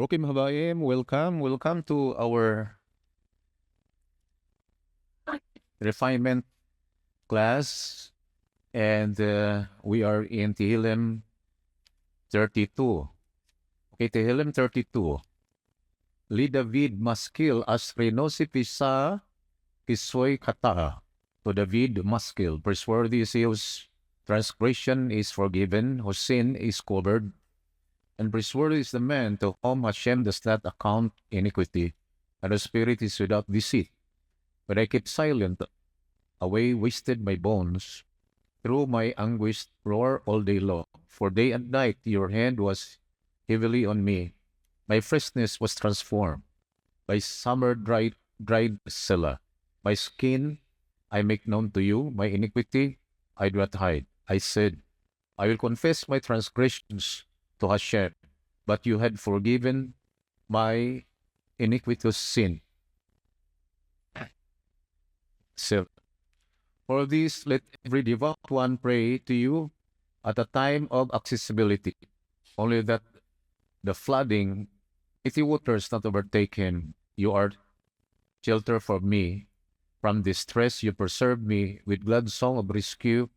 Brukim Habayim, welcome to our refinement class, and we are in Tehillim 32. Okay, Tehillim 32. Li David maskil asreno si pisa kisoy kata. To David maskil, praiseworthy is whose transgression is forgiven, whose sin is covered, and praiseworthy is the man to whom Hashem does not account iniquity, and the spirit is without deceit. But I kept silent, away wasted my bones, through my anguish roar all day long. For day and night your hand was heavily on me. My freshness was transformed by summer dried Selah. My skin I make known to you, my iniquity I do not hide. I said, I will confess my transgressions to Hashem, but you had forgiven my iniquitous sin. So, for this, let every devout one pray to you at a time of accessibility, only that the flooding, mighty waters not overtake him. You are shelter for me. From distress you preserve me. With glad song of rescue,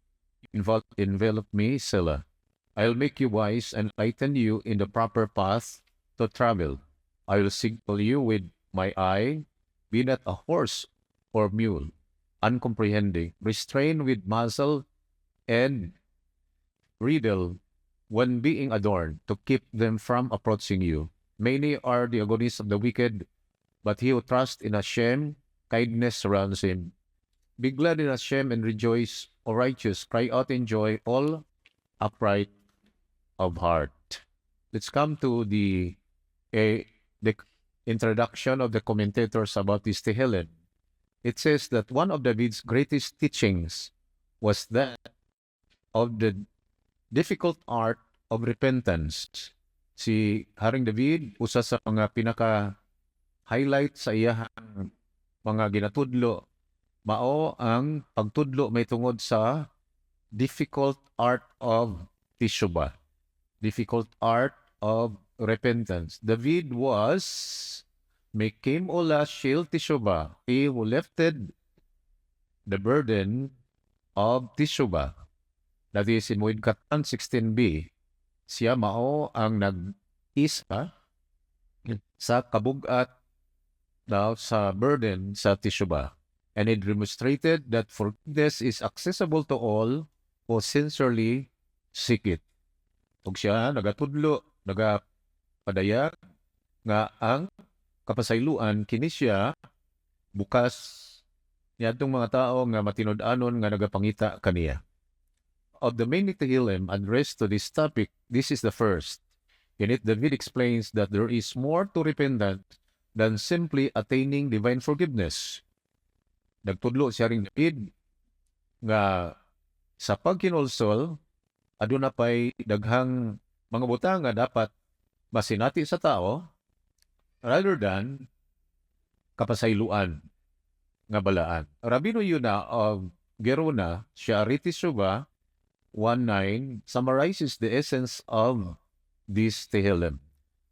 envelop me, Selah. I'll make you wise and lighten you in the proper path to travel. I will signal you with my eye. Be not a horse or mule, uncomprehending. Restrain with muzzle and bridle when being adorned, to keep them from approaching you. Many are the agonies of the wicked, but he who trusts in Hashem, kindness surrounds him. Be glad in Hashem and rejoice, O righteous. Cry out in joy, all upright of heart. Let's come to the introduction of the commentators about this Tehillim. It says that one of David's greatest teachings was that of the difficult art of repentance. Si Haring David, usa sa mga pinaka-highlight sa iyang mga ginatudlo, mao ang pagtudlo may tungod sa difficult art of teshuvah. Difficult art of repentance. David was Mekim Ola Shil Teshuvah. He who lifted the burden of teshuvah. That is in Moed Katan 16b. Siya mao ang nag-isa sa kabugat daw sa burden sa teshuvah. And it demonstrated that forgiveness is accessible to all who sincerely seek it. Ug siya nagatudlo, nagapadayag nga ang kapasayloan kini siya bukas niadtong mga tao nga matinud-anon nga nagapangita kaniya. Of the many Tehillim addressed to this topic, this is the first. In it, David explains that there is more to repentance than simply attaining divine forgiveness. Nagtudlo siya ring David nga sa pagkinulsol, aduna pay daghang mga butang nga dapat masinati sa tao rather than kapasayloan nga balaan. Rabino Yuna of Gerona, She'ariti Teshuvah 1:9 summarizes the essence of this Tehillim.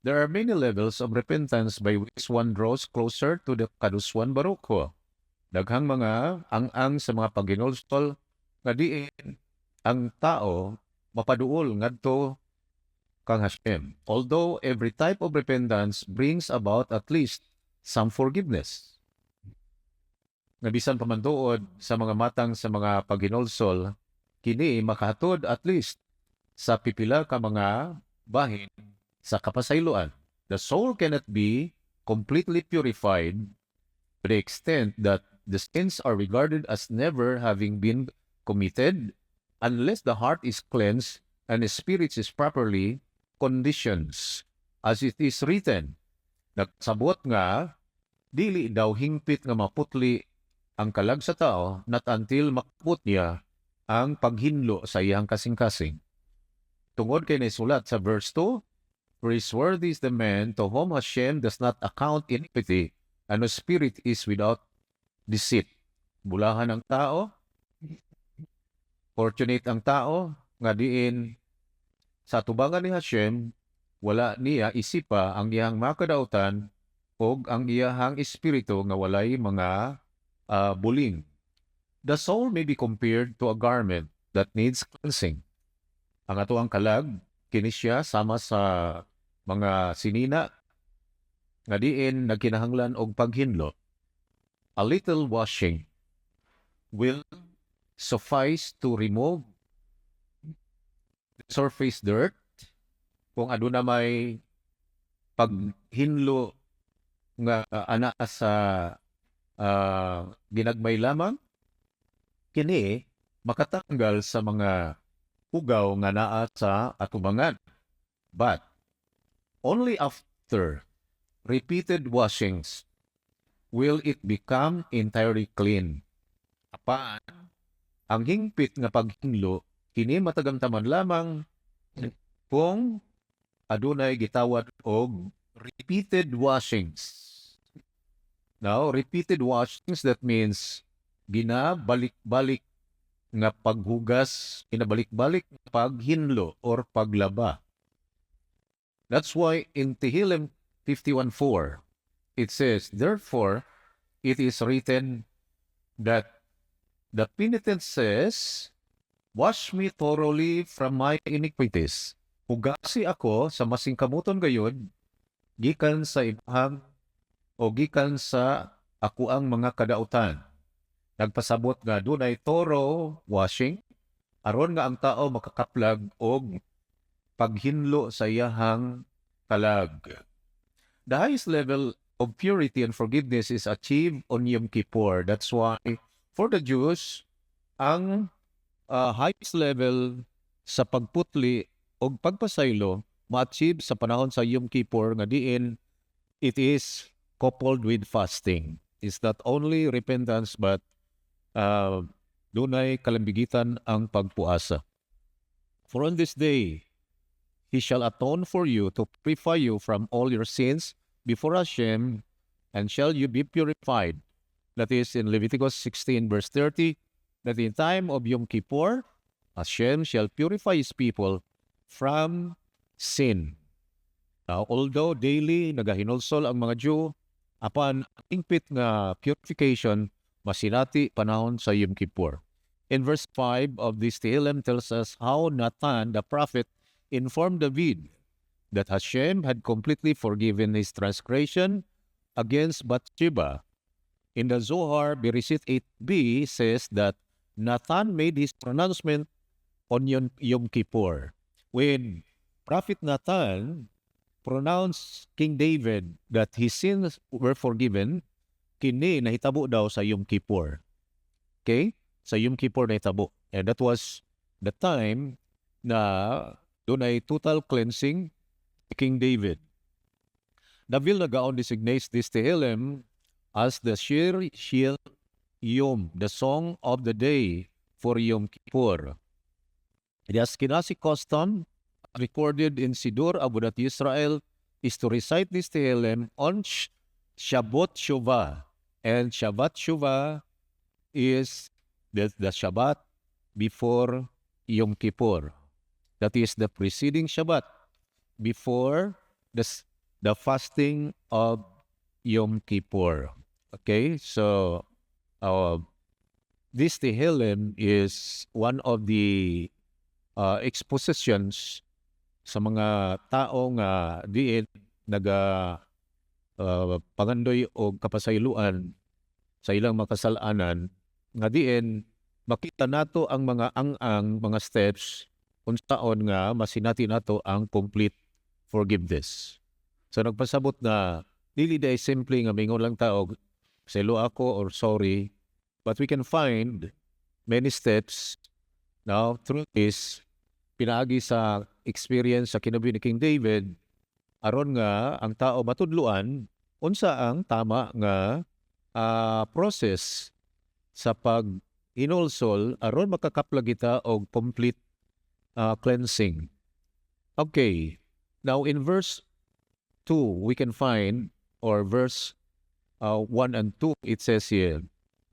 There are many levels of repentance by which one draws closer to the Kaduswan Baruch Hu. Daghang mga ang sa mga paghinulsol nga diin ang tao mapaduol ngadto kang Hashem. Although every type of repentance brings about at least some forgiveness. Nga bisan pamantuod sa mga matang sa mga paghinulsol, kini makahatod at least sa pipila ka mga bahin sa kapasayloan. The soul cannot be completely purified to the extent that the sins are regarded as never having been committed unless the heart is cleansed and the spirit is properly conditioned. As it is written, nagsabot nga, dili daw hingpit nga maputli ang kalag sa tao not until makaput niya ang paghinlo sa iyang kasing-kasing. Tungod kay naisulat sa verse 2, praiseworthy is the man to whom Hashem does not account iniquity, and whose spirit is without deceit. Bulahan ang tao, fortunate ang tao, nga diin sa tubangan ni Hashem, wala niya isipa ang iyang makadautan o ang iyahang espiritu nga walay mga buling. The soul may be compared to a garment that needs cleansing. Ang atoang kalag, kini siya sama sa mga sinina nga diin nagkinahanglan og paghinlo. A little washing will suffice to remove the surface dirt. Kung aduna may paghinlo nga ana sa ginagmay lamang, kini makatanggal sa mga ugaw nga naa sa atubangan. But only after repeated washings will it become entirely clean. Apan, ang hingpit nga paghinlo, kini matagamtaman lamang kung adunay gitawad og repeated washings. Now, repeated washings, that means ginabalik-balik nga paghugas, ginabalik-balik nga paghinlo or paglaba. That's why in Tehillim 51:4, it says, therefore, it is written that the penitent says, wash me thoroughly from my iniquities. Hugasi ako sa masingkamuton gayon, gikan sa ibahang o gikan sa akuang mga kadautan. Nagpasabot nga dunay thorough washing, aron nga ang tao makakaplag og paghinlo sa iyahang kalag. The highest level of purity and forgiveness is achieved on Yom Kippur. That's why for the Jews, ang highest level sa pagputli o pagpasaylo ma-achieve sa panahon sa Yom Kippur nga diin it is coupled with fasting. It's not only repentance but dunay kalambigitan ang pagpuasa. For on this day, He shall atone for you to purify you from all your sins before Hashem, and shall you be purified. That is in Leviticus 16 verse 30, that in time of Yom Kippur, Hashem shall purify His people from sin. Now, although daily nagahinulsol ang mga Jew, apan ingpit nga purification, masinati panahon sa Yom Kippur. In verse 5 of this Tehillim tells us how Nathan the prophet informed David that Hashem had completely forgiven his transgression against Bathsheba. In the Zohar, Bereshit 8b says that Nathan made his pronouncement on Yom Kippur. When Prophet Nathan pronounced King David that his sins were forgiven, kini nahitabo daw sa Yom Kippur. Okay? Sa Yom Kippur nahitabo. And that was the time na doon ay total cleansing King David. The Vilna Gaon designates this Tehillim as the Shir Shil Yom, the song of the day for Yom Kippur. The Ashkenazi custom recorded in Sidur Abudat Yisrael is to recite this Tehillim on Shabbat Shuvah. And Shabbat Shuvah is the Shabbat before Yom Kippur. That is the preceding Shabbat before the fasting of Yom Kippur. Okay, so this Tehillim is one of the expositions sa mga tao nga diin naga pangandoy o kapasayloan sa ilang makasalanan nga diin makita nato ang mga mga steps unsaon nga masinati nato ang complete forgiveness. So nagpasabot na dili day simple nga mingon lang tao selo ako or sorry, but we can find many steps. Now through this pinaagi sa experience sa kinabuhi ni King David aron nga ang tao matudluan unsa ang tama nga process sa pag-inulsol aron makakaplag kita og complete cleansing. Okay, now in verse 2 we can find, or verse 1 and 2, it says here,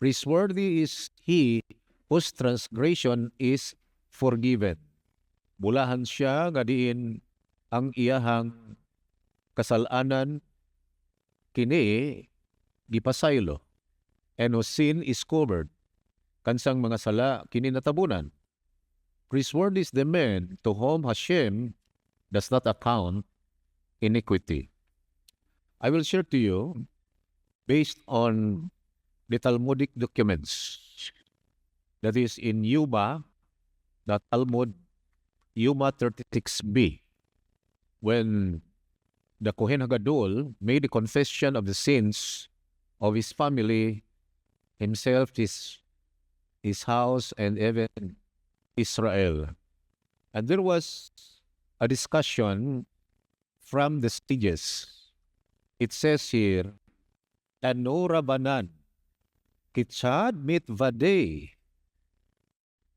praiseworthy is he whose transgression is forgiven. Bulahan siya nga diin ang iyahang kasalanan kini gipasaylo, and whose sin is covered, kansang mga sala kini natabunan. Praiseworthy is the man to whom Hashem does not account iniquity. I will share to you, based on the Talmudic documents, that is in Yuma, the Talmud, Yuma 36b, when the Kohen Hagadol made the confession of the sins of his family, himself, his house, and even Israel. And there was a discussion from the sages. It says here, Tanu Rabbanan, Kitzad Mitvadei.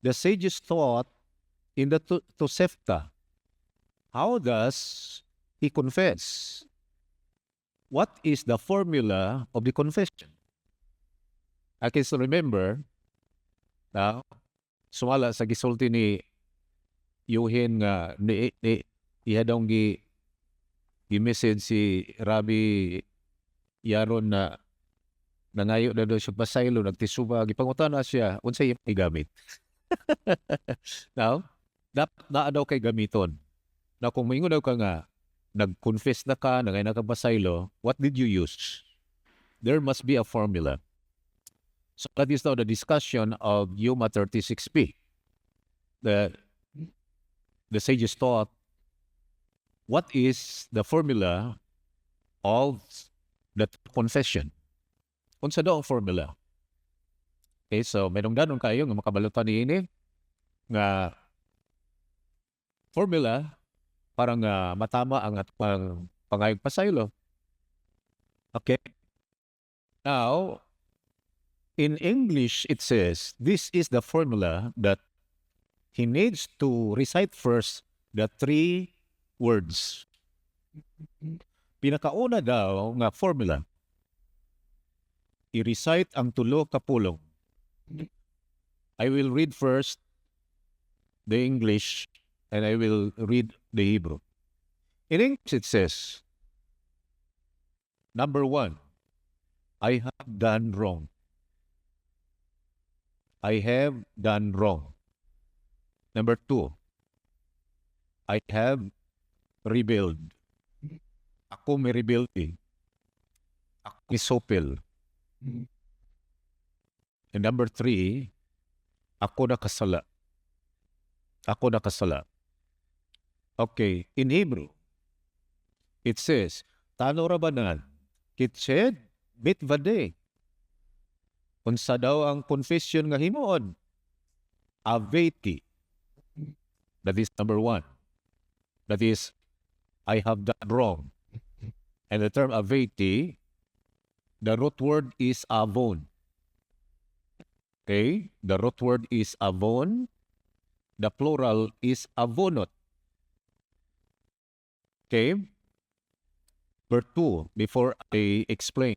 The sages thought in the Tosefta, how does he confess? What is the formula of the confession? I can still remember, now, sumala sa gisulti ni Yuhin nga iya daw gi-message si Rabbi Yaron na nangayo na daw siya pasaylo, nagtisuba, gipangutan na siya, unsay iyang igamit. Now, naa daw kay gamiton. Na kung maingon daw ka nga, nag-confess na ka, nangay na ka pasaylo, what did you use? There must be a formula. So that is now the discussion of Yuma 36b. The sages thought, what is the formula of that confession? Unsa daw ang formula? Okay, so mayroong danon kayo nga makabalutan niini nga formula para nga matama ang atong pangayog pasaylo. Okay. Now, in English, it says, this is the formula that he needs to recite first the 3 words. Pinakauna daw nga formula, i-recite ang tulo ka pulong. I will read first the English and I will read the Hebrew. In English, it says, number 1, I have done wrong. I have done wrong. Number 2, I have rebelled. Ako may rebelde. Ako isopil. And number 3, ako nakasala. Ako nakasala. Okay, in Hebrew, it says, Tano Rabbanan, Kitzed Mitvadei. Unsa daw ang confession nga himuon? Aveti. That is number 1. That is, I have done wrong. And the term aveti, the root word is avon. Okay? The root word is avon. The plural is avonot. Okay? Number 2, before I explain.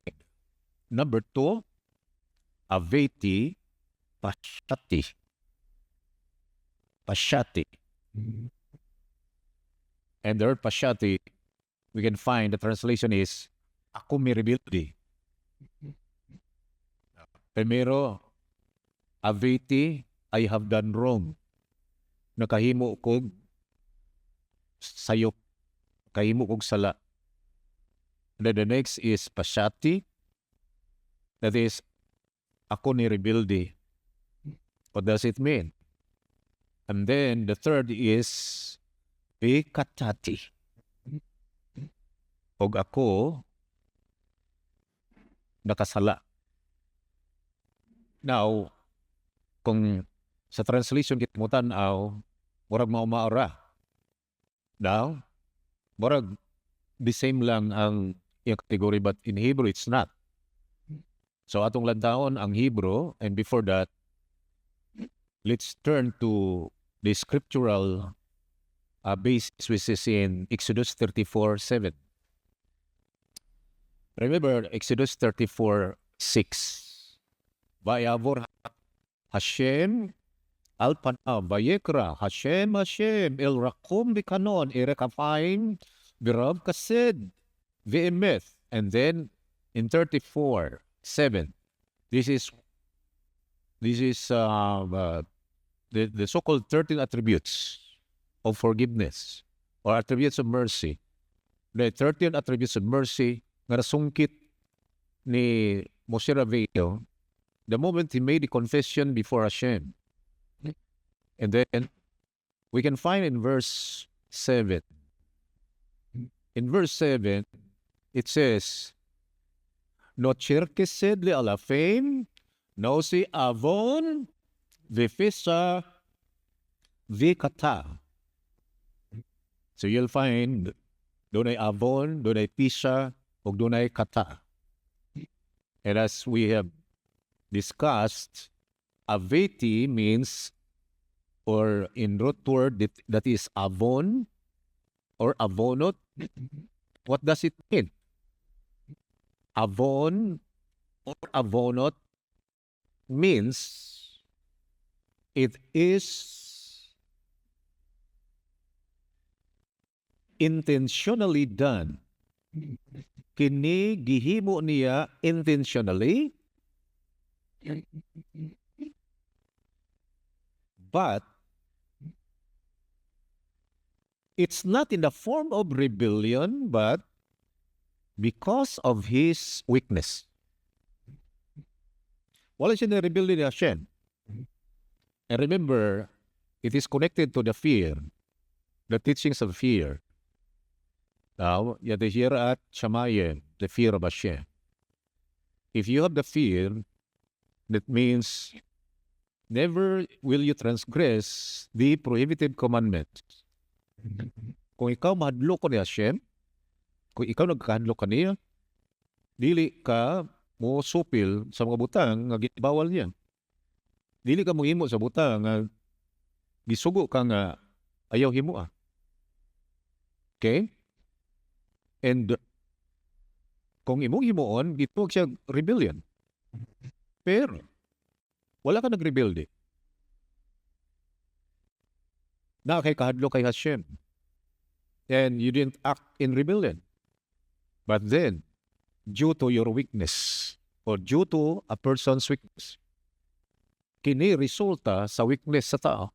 Number 2, aveti pasyati. Pasyati. And the word pasyati, we can find the translation is, ako may rebelde. Primero, aveti, I have done wrong. Nakahimo kog sayop. Kahimo kog sala. And then the next is pasyati. That is, ako ni rebelde. What does it mean? And then the third is pikatati. Og ako nakasala. Now, kung sa translation kita mo tanaw, murag maumaora. Now, murag the same lang ang yung category, but in Hebrew, it's not. So atong lantaon ang Hebrew, and before that, let's turn to the scriptural basis, which is in Exodus 34:7. Remember Exodus 34:6. Vayavor Hashem Alpana, Vayekra, Hashem, Hashem, El Rakum Bikanon, Erekapain, Birav Kasid, Ve'emeth. And then in 34:7, this is the so-called 13 attributes of forgiveness or attributes of mercy. The 13 attributes of mercy nga nasungkit ni Moshe Rabbeinu the moment he made the confession before Hashem. And then we can find in verse 7. In verse 7, it says, No cherkesed li alafim, no si avon, vifisa, vikata. So you'll find doon ay avon, doon ay pisa, o doon ay kata. And as we have discussed, aveti means, or in root word that is avon or avonot. What does it mean? Avon or avonot means it is intentionally done. Kini gihimo niya intentionally, but it's not in the form of rebellion, but because of his weakness. Wala siya na rebellion ni Hashem. And remember, it is connected to the fear, the teachings of fear. Now, Yadehira at Shamayim, the fear of Hashem. If you have the fear, that means never will you transgress the prohibited commandment. Kung ikaw mahadlo ko ni Hashem, kung ikaw nagkahadlo ka niya, dili ka mo supil sa mga butang nga gibawal niya. Dili ka mo himo sa butang nga gisugo ka nga ayaw himo. Okay? And kung imong himuon, gituog siya rebellion. Pero wala ka nagrebelde. Na kay kahadlo kay Hashem. And you didn't act in rebellion. But then, due to your weakness, or due to a person's weakness, kini resulta sa weakness sa tao.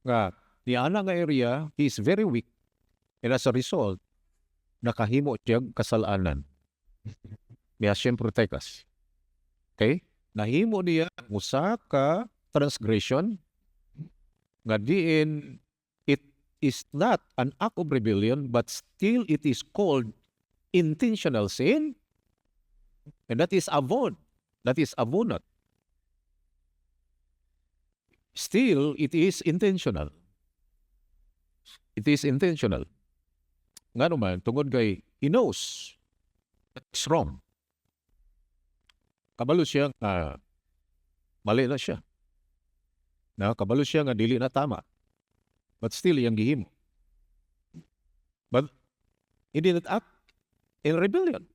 Nga, ni ana nga area, he is very weak. And as a result, nakahimo siya kasalanan. May Hashem protect us. Okay? Nahimo niya usa ka transgression nga diin it is not an act of rebellion, but still it is called intentional sin, and that is avon. That is avonat. Still, it is intentional. It is intentional. Nga naman, tungod kay he knows it's wrong. Kabalo siya nga mali na siya. Na kabalo siya nga dili na tama. But still, iyang gihimo. But he did not act in rebellion.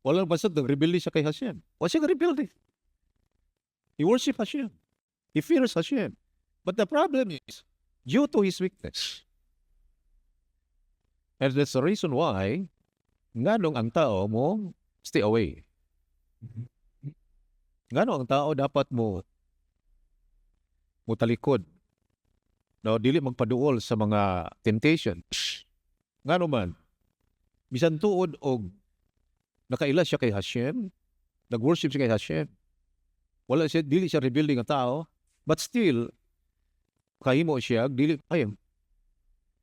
Walang basad nag-rebelde siya kay Hashem. Wala siya rebelde. He worship Hashem. He fears Hashem. But the problem is, due to his weakness. And that's the reason why nganong ang tao mo stay away. Nganong ang tao dapat mo talikod. No, dili magpaduol sa mga temptations. Ngano man, bisan tuod og nakaila siya kay Hashem, nag-worship siya kay Hashem. Wala siya, dili siya rebelde nga tao, but still kahimo siya dili ayam.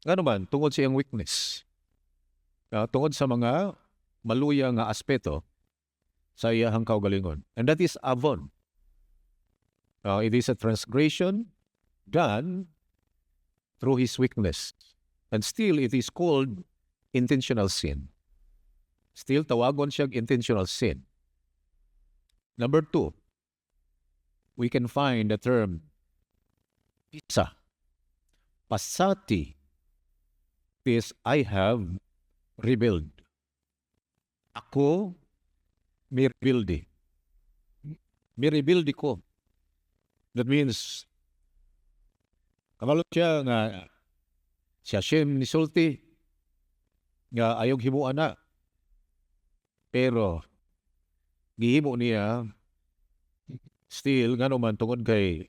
Ngano man, tungod sa iyang weakness. Tungod sa mga maluya nga aspeto sa iyahang kaugalingon. And that is avon. It is a transgression done through his weakness. And still, it is called intentional sin. Still, tawagon siya intentional sin. Number 2, we can find the term pisa. Pasati is I have rebelled. Ako may rebelde. May rebelde ko. That means Kabalo siya nga si Hashem nisulti nga ayog himuan na. Pero gihimo niya still ngano man tungod kay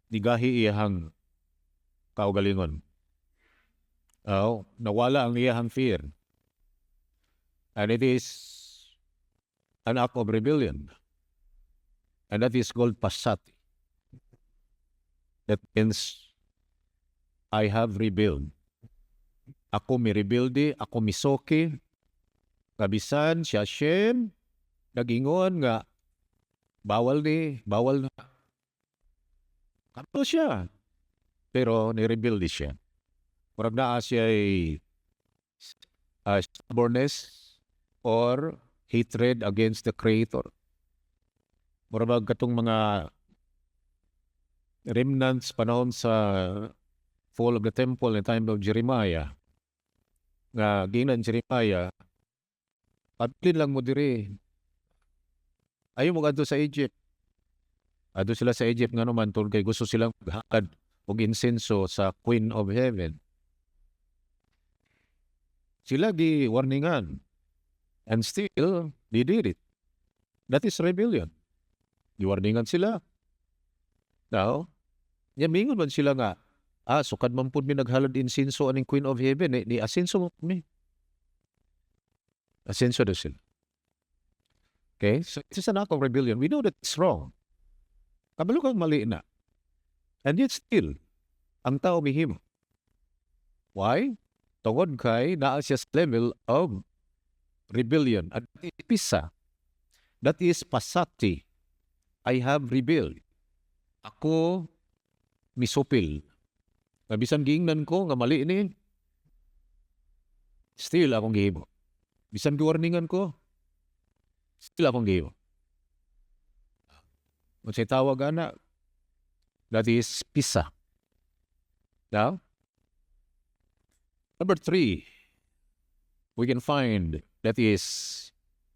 nigahi iyahang kaugalingon. Nawala ang iyahang fear. And it is an act of rebellion. And that is called pasati. That means, I have rebelled. Ako mi-rebelde, ako misoki. Kabisan, si Hashem, nagingon nga, bawal na. Kapal siya. Pero ni-rebelde siya. Murag naa siya ay stubbornness or hatred against the Creator. Murag katong mga remnants panahon sa fall of the temple in the time of Jeremiah. Nga ginan Jeremiah, patlin lang mo diri. Ayaw mo adto sa Egypt. Adto sila sa Egypt nga naman tungod kay gusto silang maghakad og insenso sa Queen of Heaven. Sila gi-warningan. And still, they did it. That is rebellion. Gi-warningan sila. Now, yamingon man sila nga, sukad man po mi naghalad insenso aning Queen of Heaven, ni asenso mo mi. Asenso daw sila. Okay? So, it is an act of rebellion. We know that it's wrong. Kabalo kang mali na. And yet still, ang tao mihimo. Why? Tungod kay naa siya sa level of rebellion. At pisa, that is pasati. I have rebelled. Ako misupil. Bisan giingnan ko nga mali ni, still akong gihimo. Bisan giwarningan ko, still akong gihimo. Kung sa'y tawag ana, that is pisa. Now, number 3, we can find that is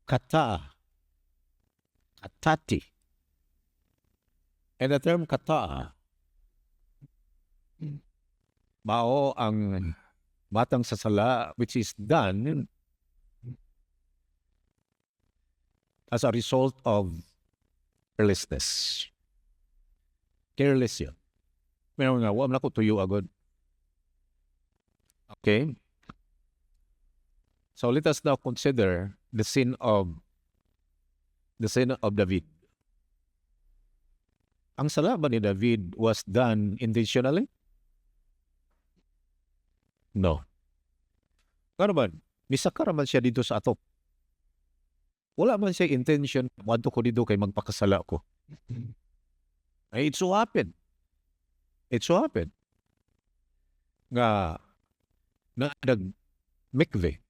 kata, katati. And the term kata, mao ang batang sasala which is done as a result of carelessness. Careless yun. Meron nga, wala ko tuyo agad. Okay? So let us now consider the sin of David. Ang sala ba ni David was done intentionally? No. Ano ba? Misaka naman siya dito sa atop. Wala man siya intention, wanto ko dito kay magpakasala ko. It so happened. It so happened. Nga, nag-mikve.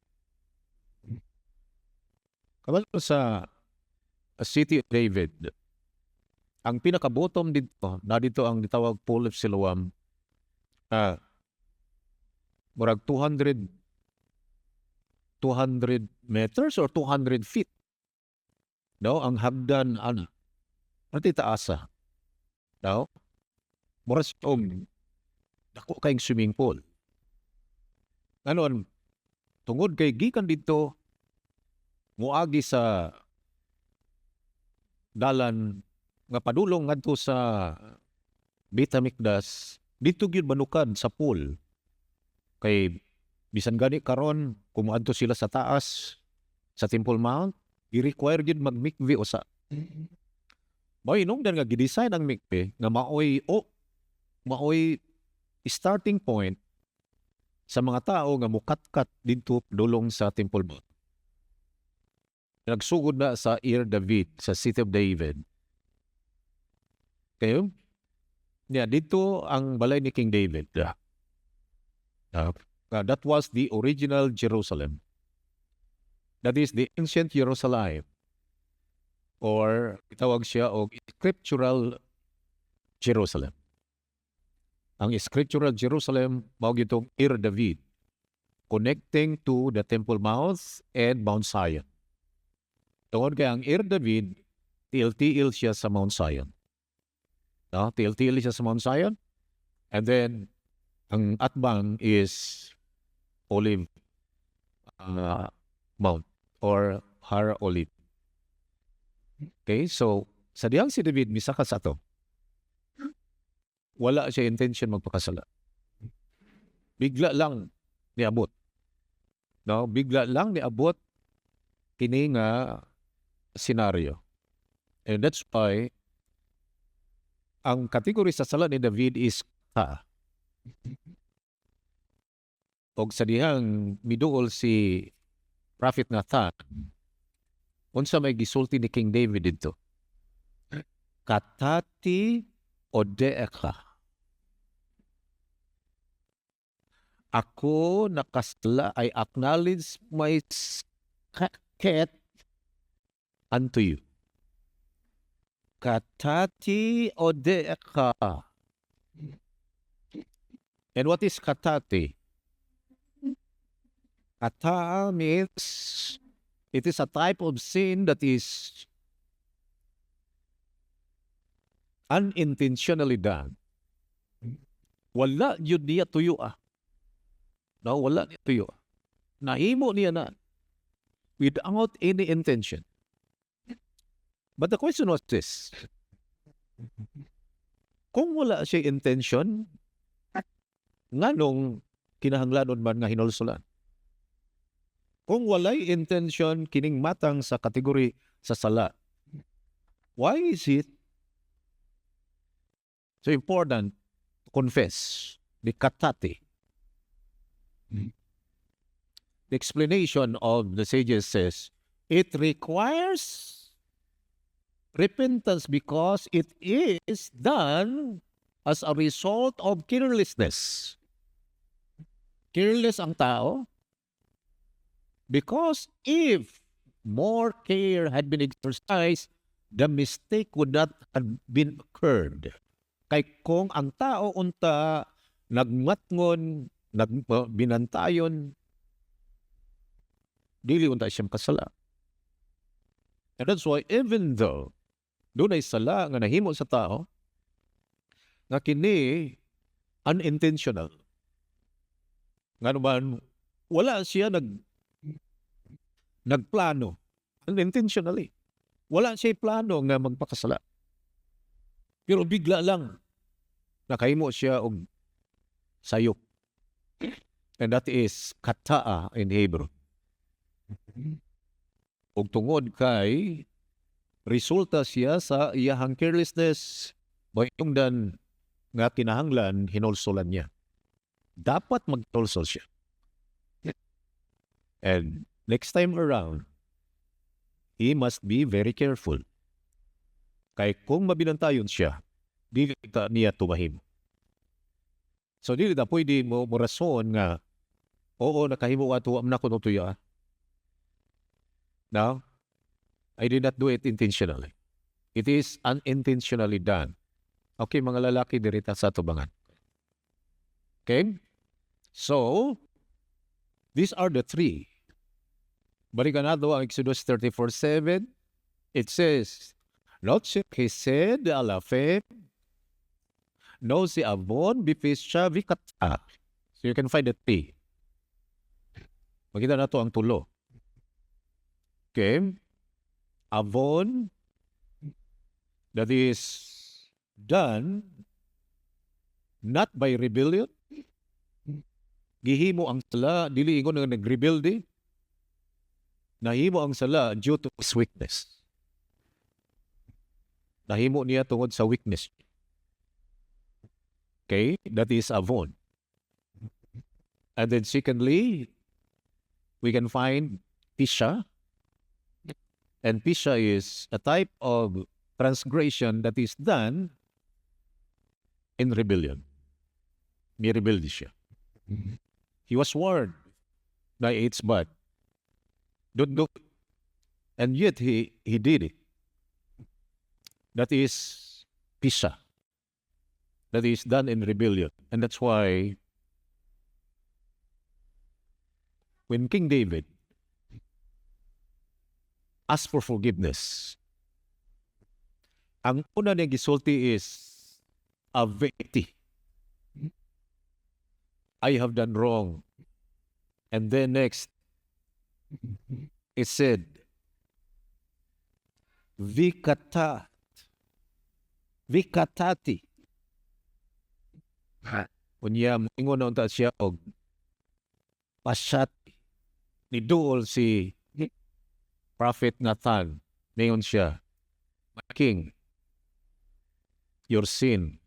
Kabalo sa city of David, ang pinaka-bottom dito, na dito ang ditawag Pool of Siloam, murag 200 meters or 200 feet. No, ang hagdan pati taasa. No? Murag dako kayong swimming pool. Ano, tungod kay gikan dito muagi sa dalan nga padulong ngadto sa Beit HaMikdash, dito gyud manukad sa pool. Kay bisan gani karon kung moadto sila sa taas sa Temple Mount, i-require gyud mag-mikve usa. Mao inungdan nga gidesign ang mikve nga maoy starting point sa mga tao nga mukatkat dito dulong sa Temple Mount. Nagsugod na sa Ir David, sa City of David. Okay? Dito ang balay ni King David. That was the original Jerusalem. That is the ancient Jerusalem. Or itawag siya og scriptural Jerusalem. Ang scriptural Jerusalem, mao gitong Ir David, connecting to the Temple Mount and Mount Zion. Tungod kay ang Ir David, tiil-tiil siya sa Mount Zion. No? Tiil-tiil siya sa Mount Zion. And then, ang atbang is Olive Mount or Har Olive. Okay, so sa diyang si David misaka sa ato, wala siya intention magpakasala. Bigla lang niabot. No, bigla lang niabot kini nga senaryo. And that's why ang kategory sa sala ni David is kata. Og sa dihang miduol si Prophet Nathan, unsa may gisulti ni King David dito? Katati odeeka. Ako nakasala, I acknowledge my cat unto you. Katati odeeka. And what is katati? Kata means it is a type of sin that is unintentionally done. Wala yun niya tuyo ah. No, wala niya tuyo. Nahimo niya na without any intention. But the question was this. Kung wala siya intention, nganong kinahanglanon man nga hinulsulan? Kung walay intention kining matang sa kategory sa sala, why is it so important to confess the katati? The explanation of the sages says, it requires repentance because it is done as a result of carelessness. Careless ang tao because if more care had been exercised, the mistake would not have been occurred. Kay kung ang tao unta nagmatngon, binantayon, dili unta siyang kasala. And that's why even though doon ay sala nga nahimo sa tao, nga kini unintentional. Nga naman, wala siya nagplano. Unintentionally. Wala siya plano nga magpakasala. Pero bigla lang, nakahimo siya og sayop. And that is kataa in Hebrew. Og tungod kay resulta siya sa iyahang carelessness, bayungdan nga kinahanglan hinulsulan niya. Dapat magtulsol siya. And next time around, he must be very careful. Kay kung mabinantayon siya, dili niya tumahim. So dili na pwede mo rason nga, oo, nakahimo ato, amna ko nung tuya. Now, I did not do it intentionally. It is unintentionally done. Okay, mga lalaki, dirita sa tubangan. Okay? So, these are the three. Balikan nato ang Exodus 34:7. It says, not si Hesed alafem, no si Avon bifisya vikata. So you can find the three. Makita na to ang tulo. Okay? Avon, that is done not by rebellion. Gihimo ang sala, dili ingon nga nag-rebelde. Nahimo ang sala due to his weakness. Nahimo niya tungod sa weakness. Okay? That is Avon. And then secondly, we can find Pisha. And Pisha is a type of transgression that is done in rebellion. May rebelde siya. He was warned na it's bad. Don't do it. And yet he did it. That is Pisha. That is done in rebellion. And that's why when King David asked for forgiveness, ang una niya gisulti is aveti. I have done wrong. And then next, it said, vikatati. Unya, ingon na unta siya og pasyati. Ni duol si Prophet Nathan. Ngayon siya, my king, your sin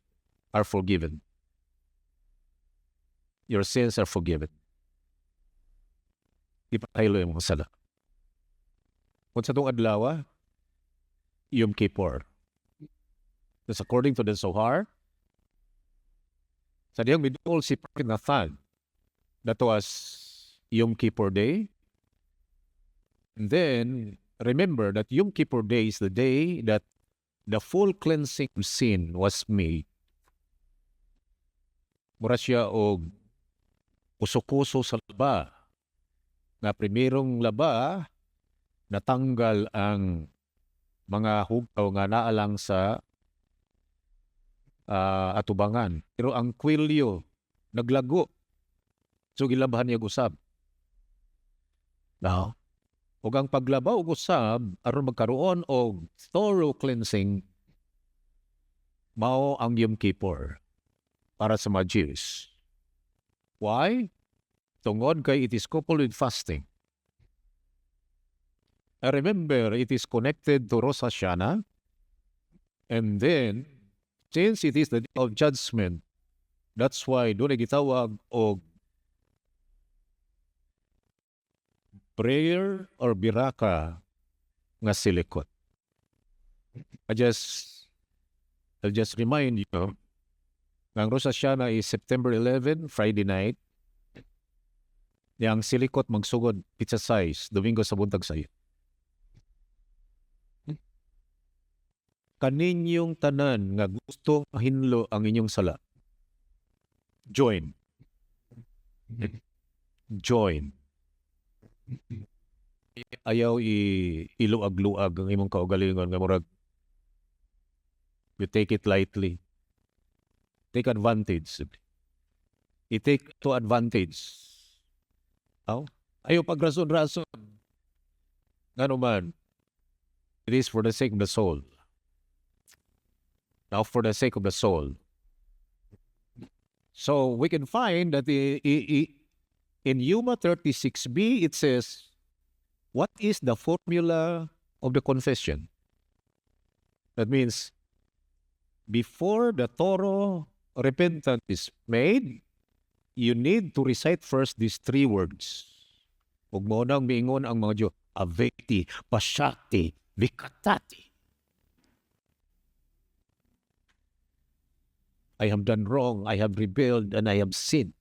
are forgiven. Your sins are forgiven. Ipahilo yung mga sala. Kung sa itong adlaw, Yom Kippur. That's according to the Zohar. Sa diyang midul si Prophet Nathan, that was Yom Kippur Day. And then, remember that Yom Kippur Day is the day that the full cleansing of sin was made. Mura siya og kuso-kuso sa laba. Na primerong laba, natanggal ang mga hugaw nga naalang sa atubangan. Pero ang kwilyo, naglago. So, gilabahan niya usab. Now, ug ang paglabaw og usab aron magkaroon og thorough cleansing mao ang Yom Kippur para sa mga Jews. Why? Tungod kay it is coupled with fasting. I remember it is connected to Rosh Hashanah, and then since it is the day of judgment, that's why doon ay gitawag og prayer or biraka nga silikot. I'll just remind you, ang Rosh Hashanah is September 11, Friday night. Yang silikot magsugod pizza size, Domingo sa buntag sayo. Kaninyong tanan nga gusto hinlo ang inyong sala. Join. Join. Ayaw iluag-luag ang imong kaugalingon nga murag you take it lightly. Take advantage. I-take to advantage. Ayaw pagrason-rason. Ngano man, it is for the sake of the soul. Now, for the sake of the soul. So, we can find that in Yuma 36b, it says, what is the formula of the confession? That means, before the thorough repentance is made, you need to recite first these three words. Ug mo nang miingon ang mga Diyo, aveti, pasyati, vikatati. I have done wrong, I have rebelled, and I have sinned.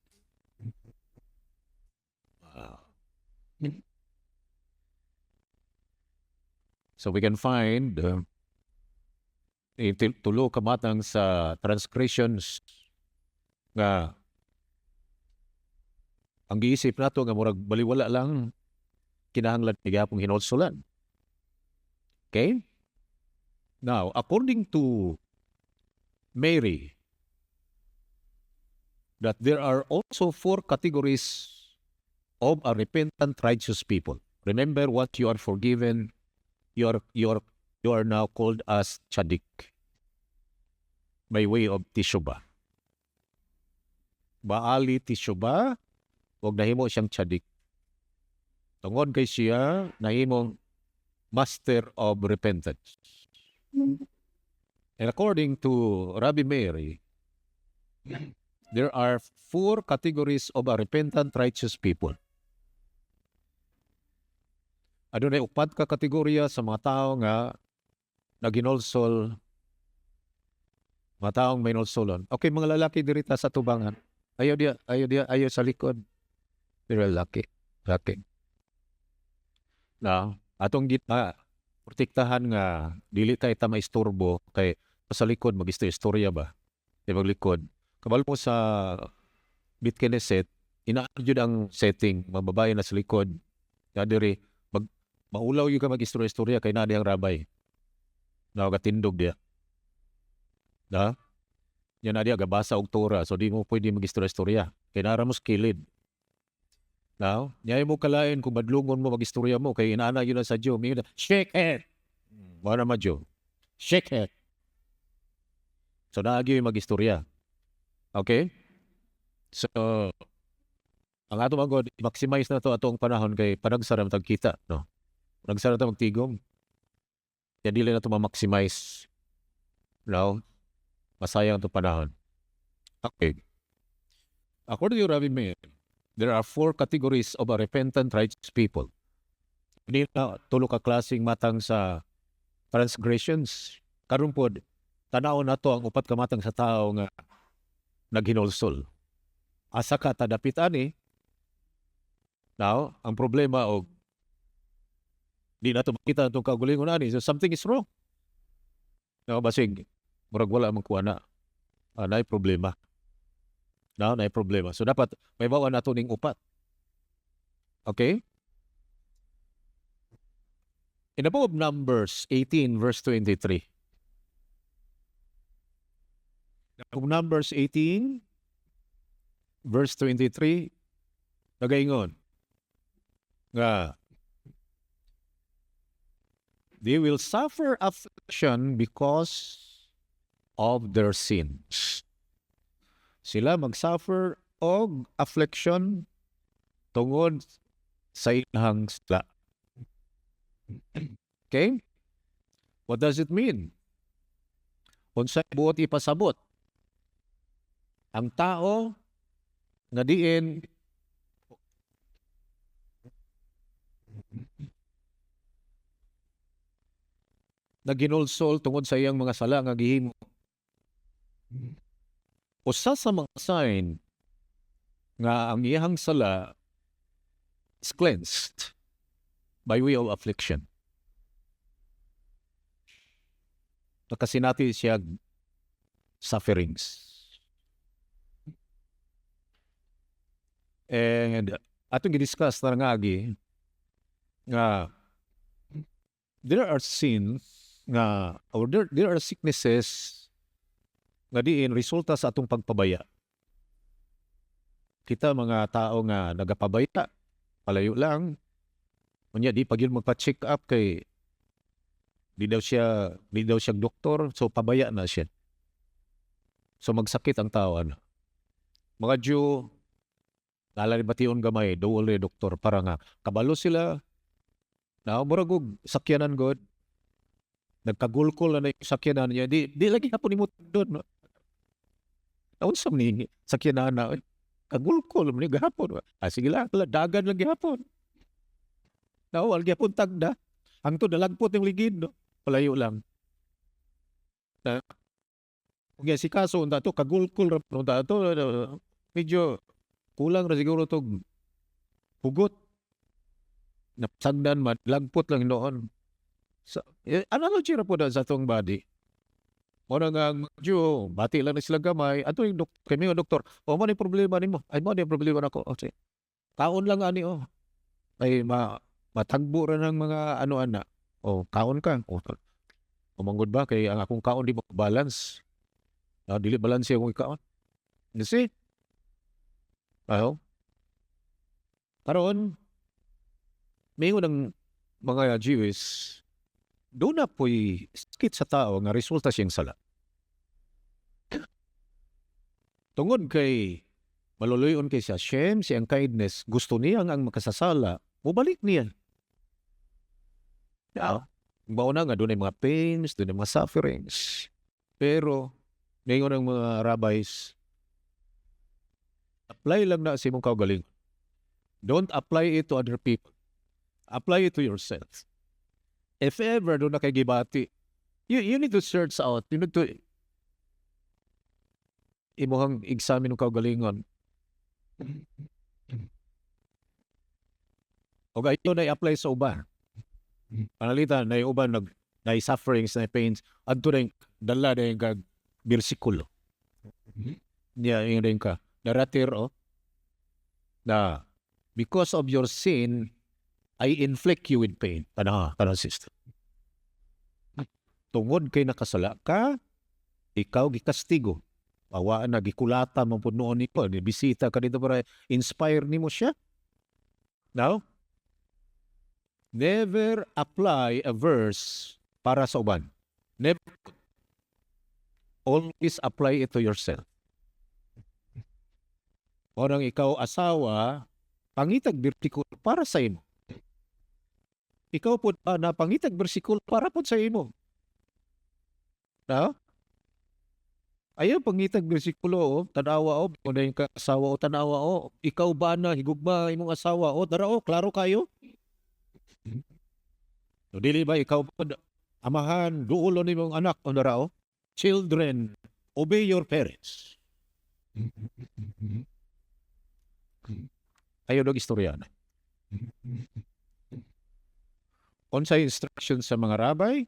So we can find tulo kamatang sa transgressions nga ang giisip nato nga murag baliwala lang kinahanglan igapong hinulsulan. Okay? Now, according to Mary, that there are also 4 categories of a repentant righteous people. Remember what you are forgiven, you are now called as tzaddik by way of teshuvah. Baali teshuvah, huwag nahimo siyang tzaddik. Tungod kay siya, nahimong master of repentance. And according to Rabbi Mary, there are 4 categories of a repentant righteous people. Adunay upat ka kategorya sa mga tao nga naginolsol, mga taong may nolsolon. Okay, mga lalaki dirita sa tubangan. Ayaw sa likod. Pero laki. Na, atong gita, protektahan nga, dili tayo ta maisturbo, kay sa likod, mag-istorya ba? Di maglikod. Kabal po sa Bitkineset, inaadyo ang setting, mababae na sa likod. Yadiri, maulaw yung ka mag-istorya, kay nadi ang rabay. Nakakatindog dia. Yan na diya, gabasa og Torah. So, di mo pwede mag-istorya-istorya. Kaya nara mo skilled. Now, nyay mo kalain kung badlungon mo mag-istorya mo. Kaya inaana yun na sa Diyo. May shake it! Wala naman Diyo. Shake it! So, naagi yung mag-istorya. Okay? So, ang ato magod, maximize na to atong panahon kay panagsaram tagkita. No? Panagsaram ta magtigom. Kaya dili na to ma-maximize. No? Masayang to panahon. Okay. According to Rabbi Meir, there are 4 categories of a repentant righteous people. Hindi na tulo ka klaseng matang sa transgressions. Karon pod, tanaw na to ang upat ka matang sa tao nga naghinulsol. Asa ka tadapit ani. Now, ang problema og di na to makita itong kaugalingon ani. So something is wrong. Now, basig, murag wala man kuha na. Naay problema. Now, naay problema. So dapat may bawa na to ning upat. Okay? In the book of Numbers 18 verse 23. Numbers 18 verse 23 nagaingon nga they will suffer affliction because of their sins. Sila mag-suffer og affliction tungod sa ilang sila. Okay? What does it mean? Unsay buot ipasabot? Ang tao nga diin naginulsol tungod sa iyang mga sala nga gihimo. Usa sa mga sign nga ang iyang sala is cleansed by way of affliction. Nakasinati siya sufferings. And atong gidiscuss na ngagi nga there are sins nga or there are sicknesses nga diin resulta sa atong pagpabaya. Kita mga tao nga nagapabaya, palayo lang. Unya di pag yun magpa-check up kay di daw siya doktor, so pabaya na siya. So magsakit ang tao ano. Mga Jew nalalibation gamay, duol doktor para nga kabalo sila. Na murag og sakyanan god. Nagkagulkol na yung sakyanan niya. Di lagi hapon imot doon. No? Naunsa ni sakyanan na kagulkol man gahapon. Sige lang, dagan lang gihapon. Nawal gihapon tagda. Hangtod nalagpot yung ligid no. Palayo lang. Kung si kaso unta to kagulkol ra unta to medyo kulang ra siguro tog hugot. Napsagdan man lagpot lang noon. So, analogy ra po na sa itong body. Muna nga, Diyo, bati lang na sila gamay. Ato yung kami yung doktor, mo na yung problema ni mo. Ay, mo na yung problema na ko. Okay. Kaon lang ani, Ay, matagbo ra ng mga ano-ana. Kaon ka. Umanggod ba? Kaya ang akong kaon di mo balance. Dili balance yung kaon. You see? Karoon, may ng mga Jewish, doon na po'y sakit sa tao nga resulta siyang sala. Tungod kay maluluyon kay sa Hashem, siyang kindness, gusto niya ang makasasala, mubalik niya. Bauna nga, doon ay mga pains, doon ay mga sufferings. Pero, ngayon ang mga rabbis, apply lang na sa imong kaugaling. Don't apply it to other people. Apply it to yourself. If ever doon na kay gibati, you need to search out. You need to imuhang examine ng kaugalingon. O gayon na i-apply sa uban. Panalita, na yung uban na sufferings, na pains, adto na yung dala na yung bersikulo. Niya, yung rin ka. Naratir, na because of your sin, I inflict you with pain. Kanang sister. Tungod kay nakasala ka, ikaw gikastigo. Awaan na, gikulata mo po noon nito. Bisita ka dito para inspire ni mo siya. Now, never apply a verse para sa uban. Never. Always apply it to yourself. Orang ikaw asawa, pangitag bersikulo para sa imo. Ikaw po na pangitag bersikulo para po sa imo. No? Ayaw pangitag bersikulo, tanawa o, kung na yung asawa o tanawa o, ikaw ba na, higugma imong asawa o, dara o, klaro kayo? No, dili ba ikaw po, amahan, duulo ni mong anak o dara o? Children, obey your parents. Ayaw nung istorya na. Unsa instruction sa mga rabay?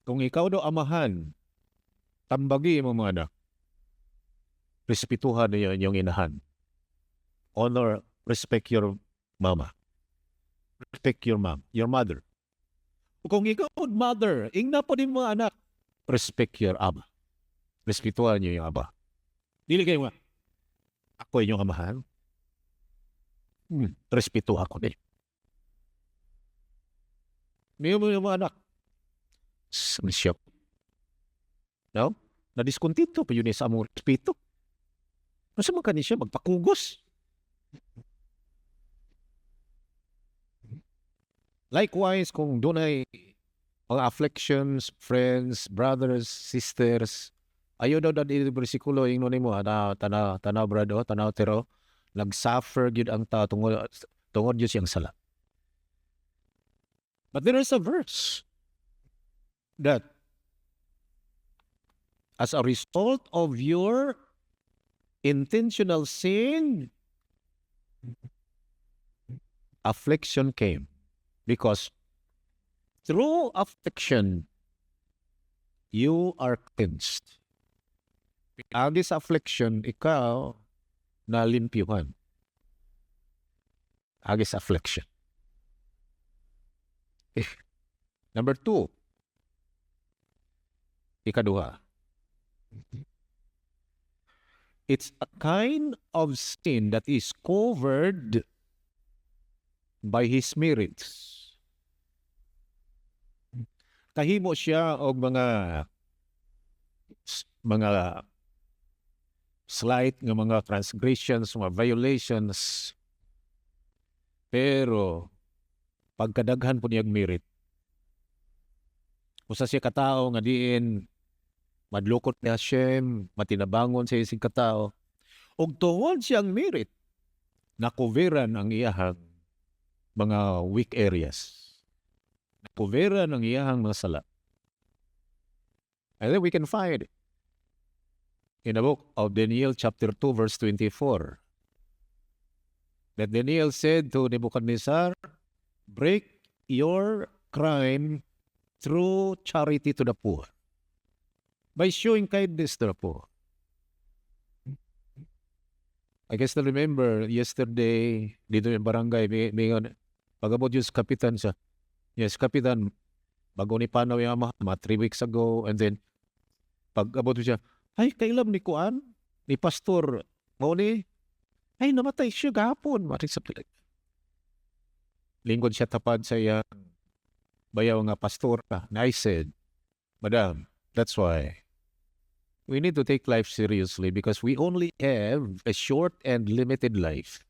Kung ikaw daw amahan, tambagi mo mga anak. Respetuhan niyo inyong inahan. Honor, respect your mama. Respect your mom, your mother. Kung ikaw mother, ingna po din mga anak. Respect your ama. Respetuhan niyo yung aba. Dili kayo nga, ako inyong amahan. Respetuhan ko din. Niyo mo yung mga anak. Siya. No? Nadiskuntito pa yun sa among respeto. Masa man kani siya magpakugos. Likewise, kung doon ay mga afflictions, friends, brothers, sisters, ayaw daw na dito bersikulo yung nunay mo, tanaw brado, tanaw tero, nag-suffer yun ang tao tungod yun siyang sala. But there is a verse that as a result of your intentional sin, affliction came. Because through affliction, you are cleansed. Ang this affliction, ikaw nalimpyuhan. Agis affliction. Number 2, ikaduha. It's a kind of sin that is covered by His merits. Kahimo siya og mga slight nga mga transgressions, mga violations. Pero pagkadaghan po niyang merit. Usa siya katao nga diin madlukot niya Hashem, matinabangon sa isig katao. Og tungod siyang merit, nakuveran ang iyahang mga weak areas. Nakuveran ang iyahang mga sala. And then we can find in the book of Daniel chapter 2 verse 24 that Daniel said to Nebuchadnezzar, break your crime through charity to the poor. By showing kindness to the poor. I guess I remember yesterday, dito yung barangay, may pag-abot yung kapitan siya. Yes, kapitan, bago ni panaw yung ama, mga 3 weeks ago, and then, pag-abot siya, ay, kailam ni Kuan, ni Pastor, mo ni, ay, namatay siya gapon. Lingkod siya tapad sa iya, bayaw nga pastor ka. And I said, Madam, that's why we need to take life seriously because we only have a short and limited life.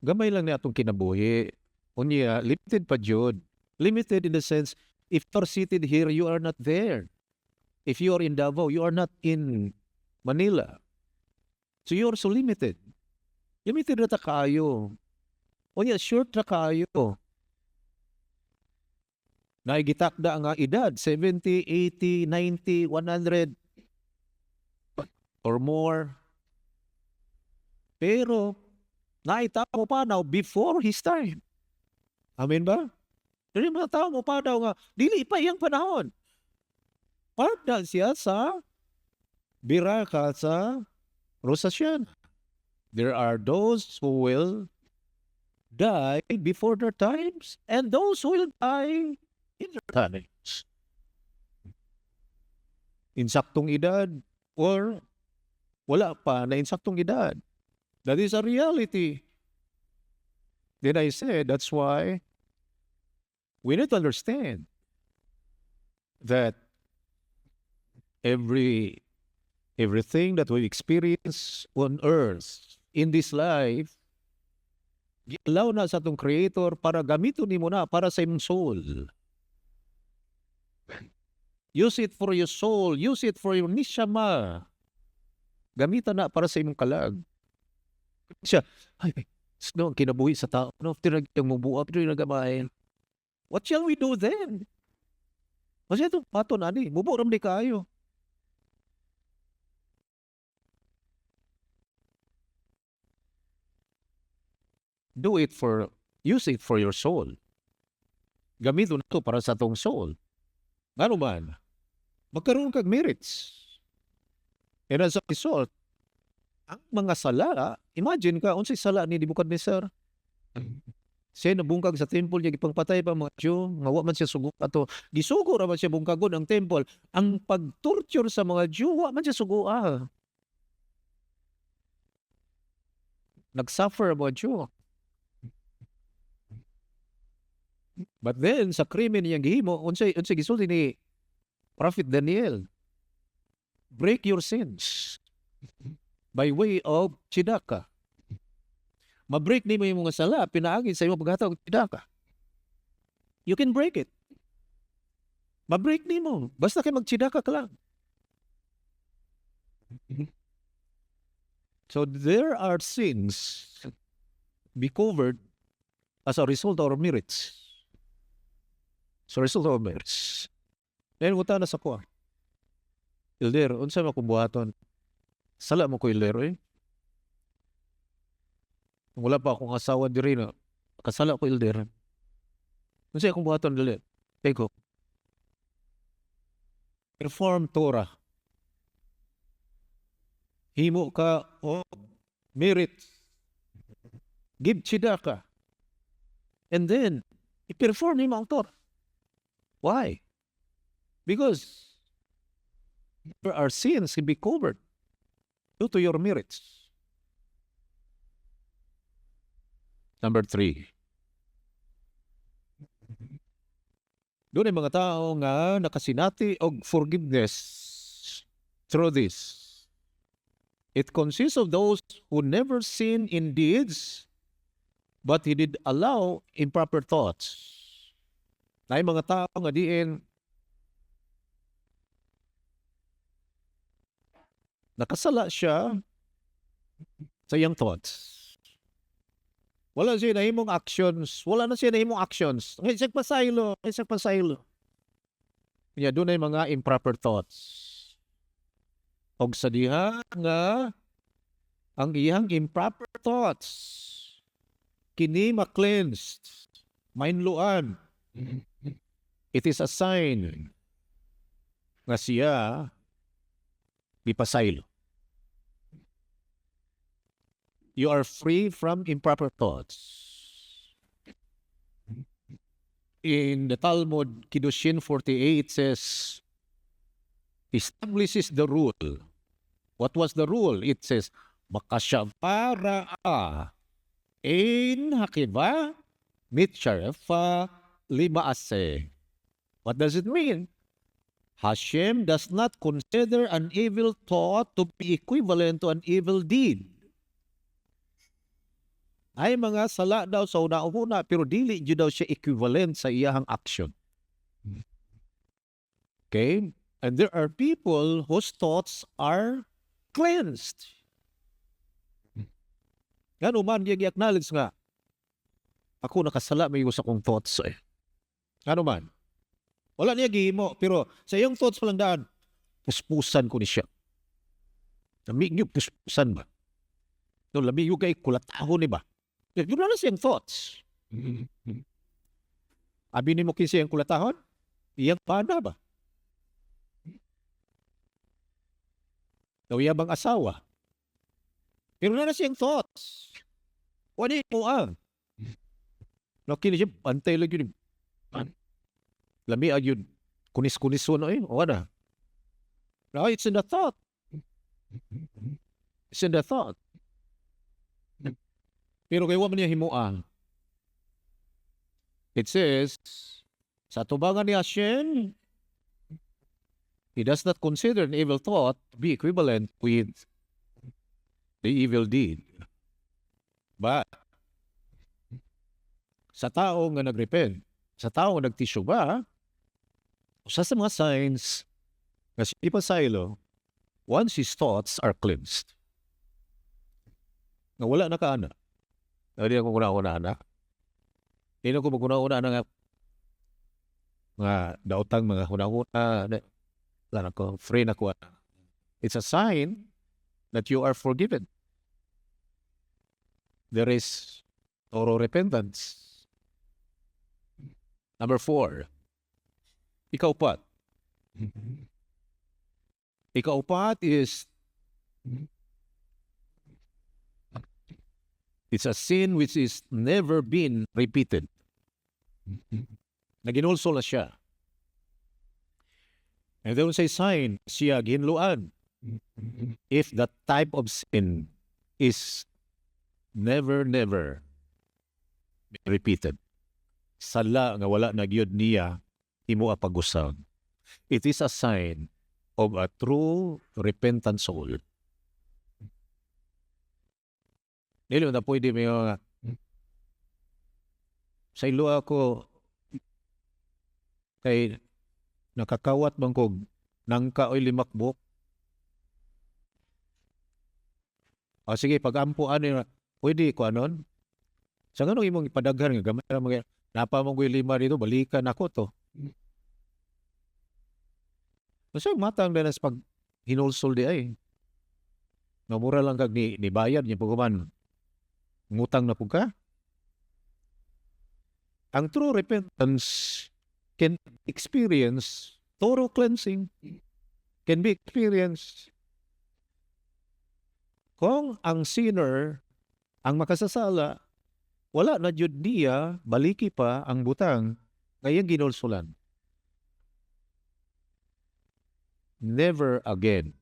Gamay lang na atong kinabuhi. Unya, limited pa jud. Limited in the sense, if you're seated here, you are not there. If you are in Davao, you are not in Manila. So you are so limited. Limited na ta kaayo. Unya, short na kaayo. Naigitakda nga edad, 70, 80, 90, 100 or more. Pero, naitao pa now before his time. Amen ba? Dari mga tao mo pa daw nga, dili pa iyang panahon. Part na siya sa biraka sa rosasyan. There are those who will die before their times and those who will die in their times. Insaktong edad, or wala pa na insaktong edad. That is a reality. Then I said, that's why we need to understand that everything that we experience on earth in this life, allow na sa atong Creator para gamiton nimo na para sa imong soul. Use it for your soul. Use it for your nishama. Gamitan na para sa imong kalag. Siya, ay, sino ang kinabuhi sa tao? No, tinagtang mubuap, tinagamain. What shall we do then? Kasi ito, paton, ani, muburam di kayo. Use it for your soul. Gamiton ito para sa tong soul. Ano man, magkaroon kag merits. And as a result, ang mga sala, imagine ka, unsay sala ni Nebuchadnezzar? Siya nabungkag sa temple niya, gipangpatay pa mga Diyo, nga wa man siya sugo ato. Gisugo ra man siya bungkagon ang temple. Ang pag-torture sa mga Diyo, wa man siya sugo Nag-suffer mga Diyo. But then, sa krimen niyang gihimo, unsay gisulti ni Prophet Daniel, break your sins by way of tzedakah. Ma-break nimo yung mga sala, pinaagin sa imong paghatag og tzedakah. You can break it. Ma-break nimo. Basta kay mag-tzedakah ka lang. So there are sins be covered as a result of our merits. So result of our merits. Then, wuta na sa kuha. Elder, unsa mo kubuhaton? Sala mo ko, Elder, eh. Wala pa akong asawa diri na. Kasala ko, Elder. Unsa akong buhaton, Elder? Teko. Perform Torah. Himo ka o merit. Give tzedakah. And then, i-perform himo ang Torah. Why? Because our sins can be covered due to your merits. Number 3. Doon ay mga tao nga nakasinati og forgiveness through this. It consists of those who never sin in deeds, but he did allow improper thoughts. Na mga tao nga diin nakasala siya sa iyang thoughts. Wala siya nahimong actions. Wala na siya nahimong actions. Isang pasaylo. Kaya doon ay mga improper thoughts. Og sa diha nga ang iyang improper thoughts kini ma-cleansed, mainluan. It is a sign nga siya bipasaylo. You are free from improper thoughts. In the Talmud, Kiddushin 48 says, establishes the rule. What was the rule? It says, Makashafara ein hakiba mitsharafa limaase. What does it mean? Hashem does not consider an evil thought to be equivalent to an evil deed. Ay mga sala daw sa una-una pero dili jud daw siya equivalent sa iyahang action. Okay? And there are people whose thoughts are cleansed. Ngano man niya i-acknowledge nga, ako nakasala may sa kong thoughts eh. Ngano man. Wala niya gihimo, pero sa iyong thoughts palang daan, puspusan ko ni siya. Lamig niyo, puspusan ba? No, lamig niyo kay kulatahon ni ba? Yun na siyang thoughts. Abi ni mo kinsa yung kulatahon? Iyang pana ba? Nawiyabang asawa. Pero na siyang thoughts. Wala mo Nakini siya, pantay lang yun. Lami yun. Kunis-kunis na eh. O na. Now, it's in the thought. It's in the thought. Pero kay wa man niya himuang. It says, sa tubangan ni Hashem, he does not consider an evil thought to be equivalent with the evil deed. But, sa tao nga nagrepent, sa tao nga nagtisyuba, usa sa mga signs nga si pasaylo, once his thoughts are cleansed. Nga wala na kaana. Hindi ako kuna-una na. Hindi ko magkuna-una na nga daotang mga kuna-una. Wala ko, free na ko. It's a sign that you are forgiven. There is thorough repentance. Number 4, ikaupat. Ikaupat is it's a sin which is never been repeated. Naginulso na siya. And there was a sign siya ginluan. If that type of sin is never repeated. Sala nga wala na gyud niya imo apag-usab. It is a sign of a true repentant soul. Dili na pwede may sa ilo ako kay nakakawat bang kog nangka oy limakbok. Sige, pag-ampo ano pwede ko anon. Sa ganong imong ipadaghan nga gamay ra mga napa mong 5 dito balikan ako to. Kasi matang na sa pag hinulsol di ay. Namura lang kag ni bayad niya pagkuman. Ngutang na po ka. Ang true repentance can experience thorough cleansing. Can be experienced kung ang sinner, ang makasasala, wala na jud niya, baliki pa ang butang, ngayang ginulsulan. Never again.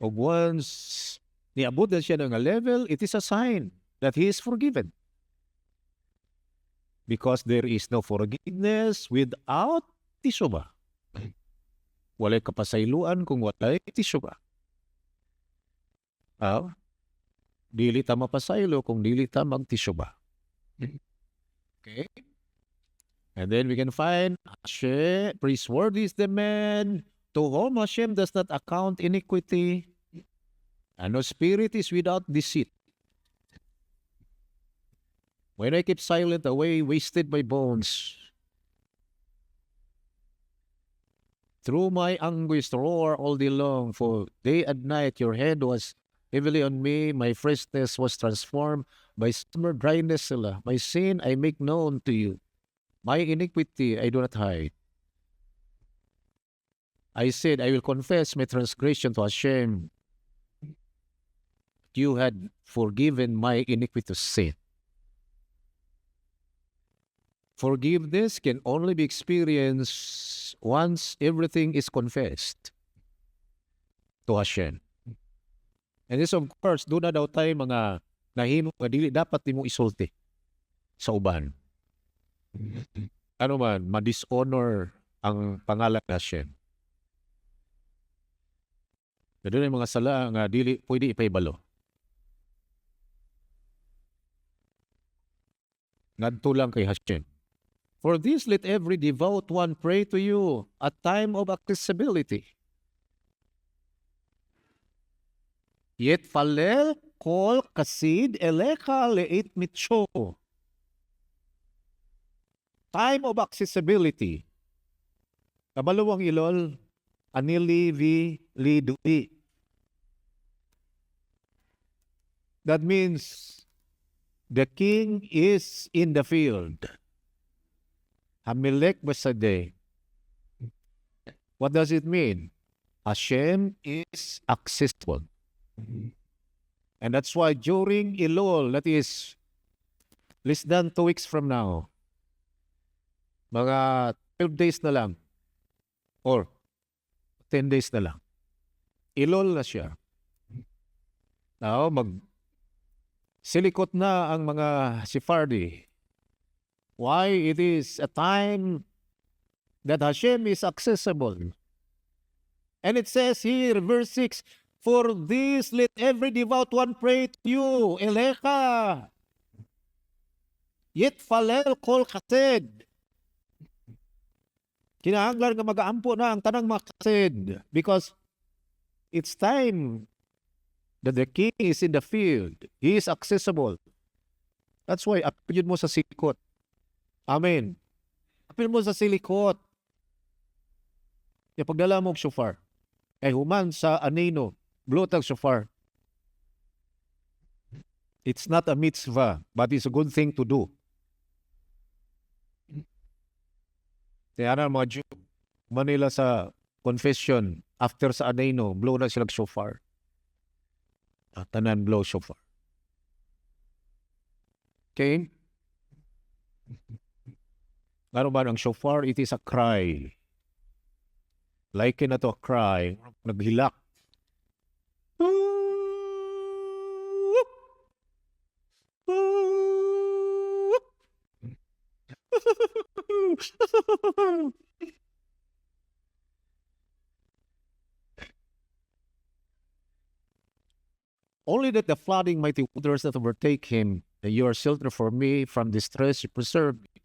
O once niabot na siya ng level, it is a sign that he is forgiven. Because there is no forgiveness without tisuba. Walay kapasayloan kung walay tisuba. Dili ta mapasaylo kung dili ta magtisuba. Okay? And then we can find Hashem, praiseworthy is the man to whom Hashem does not account iniquity, and no spirit is without deceit. When I keep silent away, wasted my bones. Through my anguish roar all day long, for day and night your hand was heavily on me, my freshness was transformed by summer dryness. My sin I make known to you. My iniquity I do not hide. I said, I will confess my transgression to Hashem. You had forgiven my iniquitous sin. Forgiveness can only be experienced once everything is confessed to Hashem. And this, of course, doon na daw tayo mga nahimo nga dili dapat nimo isulti sa uban. Ano man, ma-dishonor ang pangalan ng Hashem. Doon ay mga sala nga dili pwede ipaibalo. Ngadto lang kay Hashem. For this, let every devout one pray to you at time of accessibility. Yet falel kol kasid eleka leit mitcho. Time of accessibility. Kabalawang ilol, anili vi lidui. That means the king is in the field. Hamilek Basade. What does it mean? Hashem is accessible. And that's why during Elul, that is less than 2 weeks from now, mga 12 days na lang, or 10 days na lang, ilol na siya. Now, silikot na ang mga Sephardi. Why? It is a time that Hashem is accessible. And it says here, verse 6, for this let every devout one pray to you, Elecha. Yet falel kol chesed. Kinahanglan nga mag-aampo na ang tanang mga chesed because it's time that the king is in the field. He is accessible. That's why apilin mo sa silikot. Amen. Apilin mo sa silikot. Ya pagdala mo og shofar. Kay human sa anino, blow tag shofar. It's not a mitzvah, but it's a good thing to do. Kaya na mga Jew, Manila sa confession, after sa anino, blow na sila shofar. Tanan blow shofar. Okay? Ano ba ang shofar? It is a cry. Liken na to a cry. Naghilak. Only that the flooding mighty waters that overtake him, that you are shelter for me from distress, you preserve me.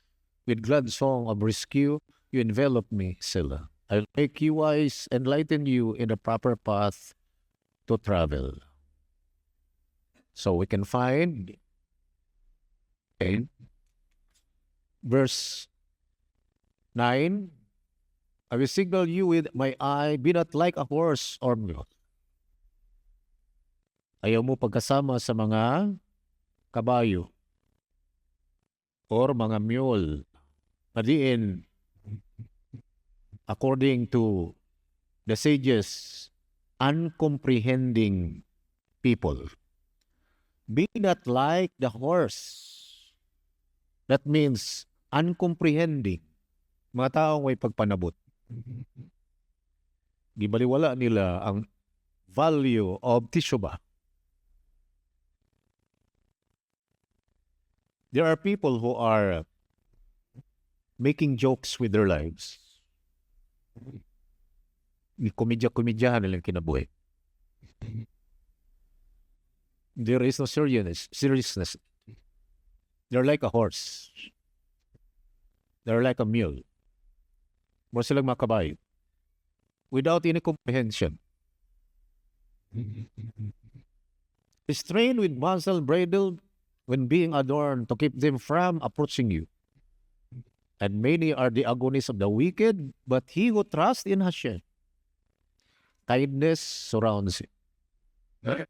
With glad song of rescue, you envelop me, Selah. I'll make you wise, enlighten you in the proper path to travel. So we can find, okay, verse 9, I will signal you with my eye, be not like a horse or mule. Ayaw mo pagkasama sa mga kabayo or mga mule. Madiin, according to the sages, uncomprehending people. Be not like the horse. That means uncomprehending. Mga taong may pagpanabot. Di baliwala nila ang value of teshuvah. There are people who are making jokes with their lives. Komedya-komedyahan nilang kinabuhi. There is no seriousness. They're like a horse. They're like a mule. More silang mga kabayo. Without any comprehension. Restrained with muzzle bridled when being adorned to keep them from approaching you. And many are the agonies of the wicked, but he who trusts in Hashem, kindness surrounds him.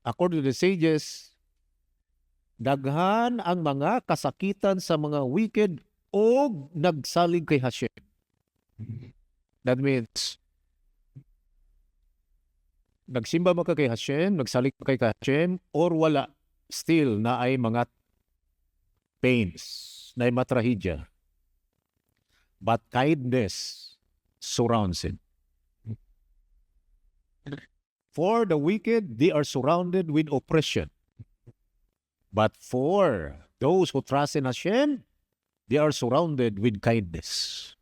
According to the sages, daghan ang mga kasakitan sa mga wicked o nagsalig kay Hashem. That means, nagsimba mo ka kay Hashem, nagsalig ka kay Hashem, or wala, still na ay mga pains, na ay matrahidya. But kindness surrounds him. For the wicked, they are surrounded with oppression. But for those who trust in Hashem, they are surrounded with kindness.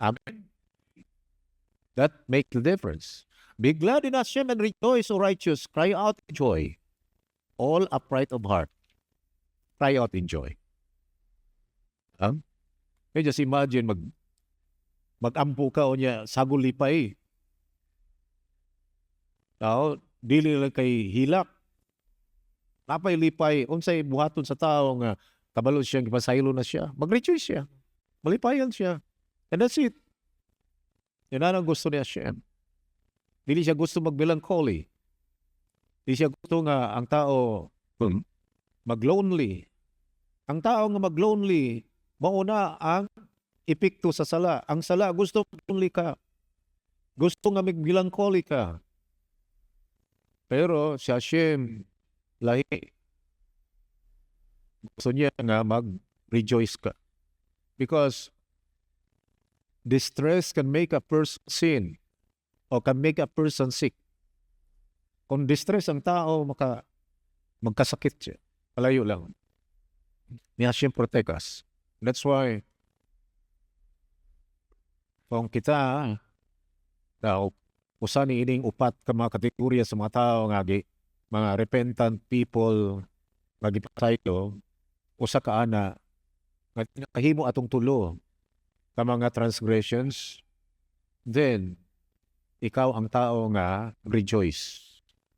Amen. That makes the difference. Be glad in Hashem and rejoice, O righteous. Cry out in joy. All upright of heart. Cry out in joy. Just imagine, mag-ampo ka o niya, sagulipay. Dili lang kay hilak. Napay lipay, unsay buhaton sa tao nga kabalo siyang ipasaylo na siya. Mag-rejoice siya. Malipayan siya. And that's it. Yan ang gusto niya siya. Dili siya gusto mag-melancholy. Dili siya gusto nga ang tao mag-lonely. Ang tao nga mag-lonely, mauna ang epekto sa sala. Ang sala, gusto mag-lonely ka. Gusto nga mag-melancholy ka. Pero si Hashem, lahi. Gusto niya nga mag-rejoice ka. Because distress can make a person sin or can make a person sick. Kung distress ang tao, magkasakit siya. Palayo lang. May Hashem protect us. That's why, kung kita, usa ni ining upat ka mga kategorya sa mga tao nga mga repentant people nga gipasaylo, usa ka ana nga kahimo atong tulo ka mga transgressions, then ikaw ang tao nga rejoice.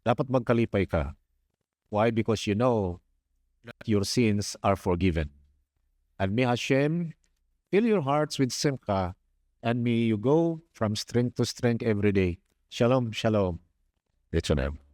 Dapat magkalipay ka. Why? Because you know that your sins are forgiven. And may Hashem fill your hearts with simcha, and may you go from strength to strength every day. Shalom, shalom. It's your name.